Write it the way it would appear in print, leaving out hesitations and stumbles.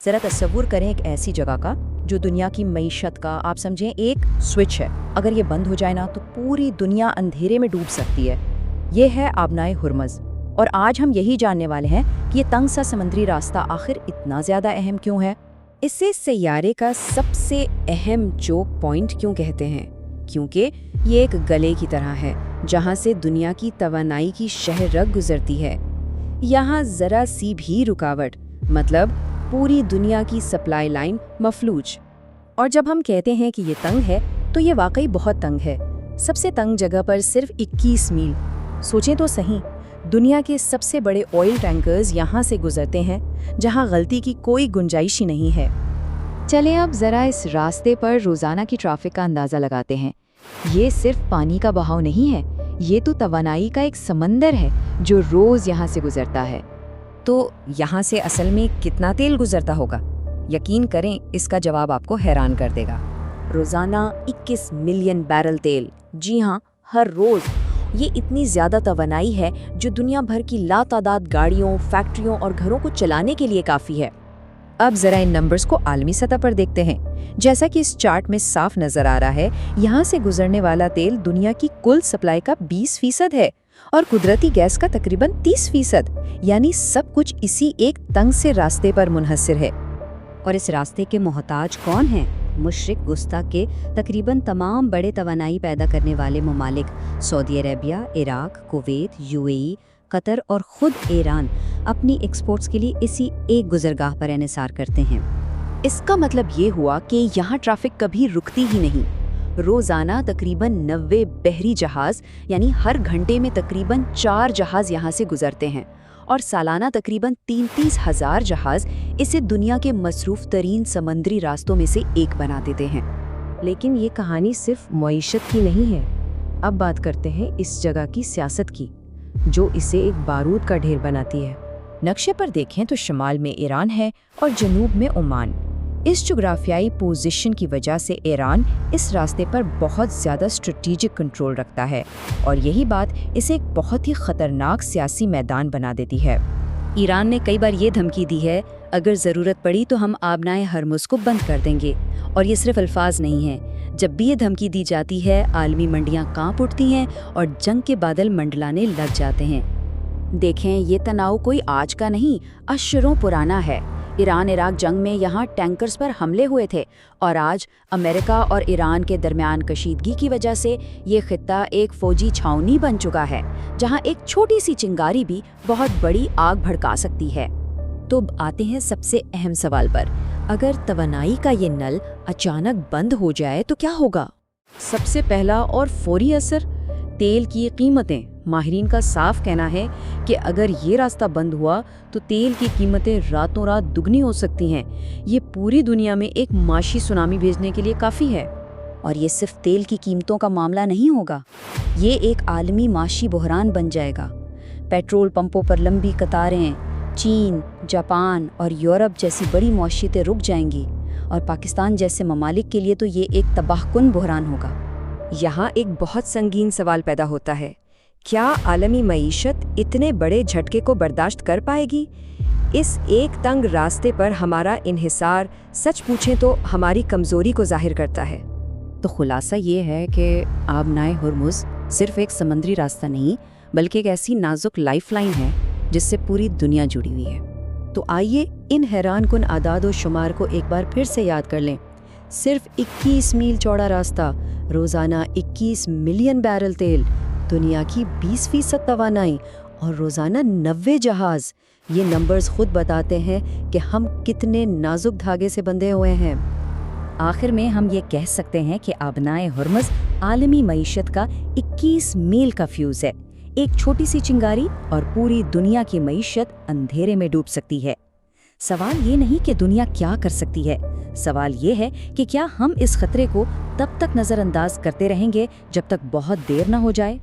ज़रा तस्वुर करें एक ऐसी जगह का जो दुनिया की मईशत का आप समझें एक स्विच है। अगर ये बंद हो जाए ना तो पूरी दुनिया अंधेरे में डूब सकती है। ये है आबनाए हुर्मज़ और आज हम यही जानने वाले हैं कि ये तंग सा समुद्री रास्ता आखिर इतना ज़्यादा अहम क्यों है। इसे सैयारे का सबसे अहम चोक पॉइंट क्यों कहते हैं? क्योंकि ये एक गले की तरह है जहाँ से दुनिया की तवानाई की शहरग गुजरती है। यहाँ ज़रा सी भी रुकावट मतलब पूरी दुनिया की सप्लाई लाइन मफलूज। और जब हम कहते हैं कि ये तंग है तो ये वाकई बहुत तंग है। सबसे तंग जगह पर सिर्फ 21 मील। सोचें तो सही, दुनिया के सबसे बड़े ऑयल टैंकर्स यहाँ से गुजरते हैं जहाँ गलती की कोई गुंजाइश ही नहीं है। चलें अब ज़रा इस रास्ते पर रोज़ाना की ट्रैफिक का अंदाज़ा लगाते हैं। ये सिर्फ पानी का बहाव नहीं है, ये तो तवानाई का एक समंदर है जो रोज़ यहाँ से गुजरता है। तो यहाँ से असल में कितना तेल गुजरता होगा? यकीन करें, इसका जवाब आपको हैरान कर देगा। रोज़ाना 21 मिलियन बैरल तेल। जी हाँ, हर रोज़। ये इतनी ज़्यादा तवानाई है जो दुनिया भर की लातादाद गाड़ियों, फैक्ट्रियों और घरों को चलाने के लिए काफ़ी है। अब ज़रा इन नंबर्स को आलमी सतह पर देखते हैं। जैसा कि इस चार्ट में साफ नज़र आ रहा है, यहाँ से गुजरने वाला तेल दुनिया की कुल सप्लाई का 20% है और कुदरती गैस का तकरीबन 30%। यानी सब कुछ इसी एक तंग से रास्ते पर मुनहसर है। और इस रास्ते के मोहताज कौन हैं? मुशरिक गुस्ता के तकरीबन तमाम बड़े तवानाई पैदा करने वाले ममालिक Saudi Arabia, Iraq, Kuwait, UAE, Qatar और ख़ुद ईरान अपनी एक्सपोर्ट्स के लिए इसी एक गुजरगाह पर इन्हिसार करते हैं। इसका मतलब ये हुआ कि यहाँ ट्रैफिक कभी रुकती ही नहीं। रोज़ाना तकरीबन 90 बहरी जहाज़ यानी हर घंटे में तकरीबन 4 जहाज़ यहाँ से गुजरते हैं और सालाना तकरीबन 33 हज़ार जहाज़ इसे दुनिया के मसरूफ़ तरीन समंदरी रास्तों में से एक बना देते हैं। लेकिन ये कहानी सिर्फ मईशत की नहीं है। अब बात करते हैं इस जगह की सियासत की, जो इसे एक बारूद का ढेर बनाती है। नक्शे पर देखें तो शुमाल में ईरान है और जनूब में ओमान। इस जोग्राफियाई पोजीशन की वजह से ईरान इस रास्ते पर बहुत ज़्यादा स्ट्रेटेजिक कंट्रोल रखता है और यही बात इसे एक बहुत ही ख़तरनाक सियासी मैदान बना देती है। ईरान ने कई बार ये धमकी दी है, अगर ज़रूरत पड़ी तो हम आबनाए हरमुज़ को बंद कर देंगे। और ये सिर्फ अल्फाज नहीं हैं। जब भी ये धमकी दी जाती है, आलमी मंडियाँ कांप उठती हैं और जंग के बादल मंडलाने लग जाते हैं। देखें, ये तनाव कोई आज का नहीं, अशरों पुराना है। ईरान इराक जंग में यहाँ टैंकर्स पर हमले हुए थे और आज अमेरिका और ईरान के दरमियान कशीदगी की वजह से ये खित्ता एक फौजी छावनी बन चुका है जहाँ एक छोटी सी चिंगारी भी बहुत बड़ी आग भड़का सकती है। तो आते हैं सबसे अहम सवाल पर। अगर तवानाई का ये नल अचानक बंद हो जाए तो क्या होगा? सबसे पहला और फौरी असर, तेल की कीमतें। माहिरीन का साफ कहना है कि अगर ये रास्ता बंद हुआ तो तेल की कीमतें रातों रात दुगनी हो सकती हैं। ये पूरी दुनिया में एक माशी सुनामी भेजने के लिए काफ़ी है। और ये सिर्फ तेल की कीमतों का मामला नहीं होगा, ये एक आलमी माशी बहरान बन जाएगा। पेट्रोल पंपों पर लंबी कतारें, चीन, जापान और यूरोप जैसी बड़ी मौशियतें रुक जाएंगी और पाकिस्तान जैसे ममालिक के लिए तो ये एक तबाहकुन बहरान होगा। यहाँ एक बहुत संगीन सवाल पैदा होता है, क्या आलमी मईशत इतने बड़े झटके को बर्दाश्त कर पाएगी? इस एक तंग रास्ते पर हमारा इन्हिसार सच पूछें तो हमारी कमज़ोरी को जाहिर करता है। तो खुलासा ये है कि आबनाए हुर्मुज़ सिर्फ एक समंदरी रास्ता नहीं बल्कि एक ऐसी नाजुक लाइफलाइन है जिससे पूरी दुनिया जुड़ी हुई है। तो आइए इन हैरानकुन आदाद व शुमार को एक बार फिर से याद कर लें। सिर्फ 21 मील चौड़ा रास्ता, रोज़ाना 21 मिलियन बैरल तेल, दुनिया की 20% तवानाई और रोज़ाना 90 जहाज़। ये नंबर्स खुद बताते हैं कि हम कितने नाजुक धागे से बंधे हुए हैं। आखिर में हम ये कह सकते हैं कि आबनाए हुर्मज़ आलमी मईशत का 21 मील का फ्यूज़ है। एक छोटी सी चिंगारी और पूरी दुनिया की मईशत अंधेरे में डूब सकती है। सवाल ये नहीं कि दुनिया क्या कर सकती है, सवाल ये है कि क्या हम इस खतरे को तब तक नज़रअंदाज करते रहेंगे जब तक बहुत देर न हो जाए।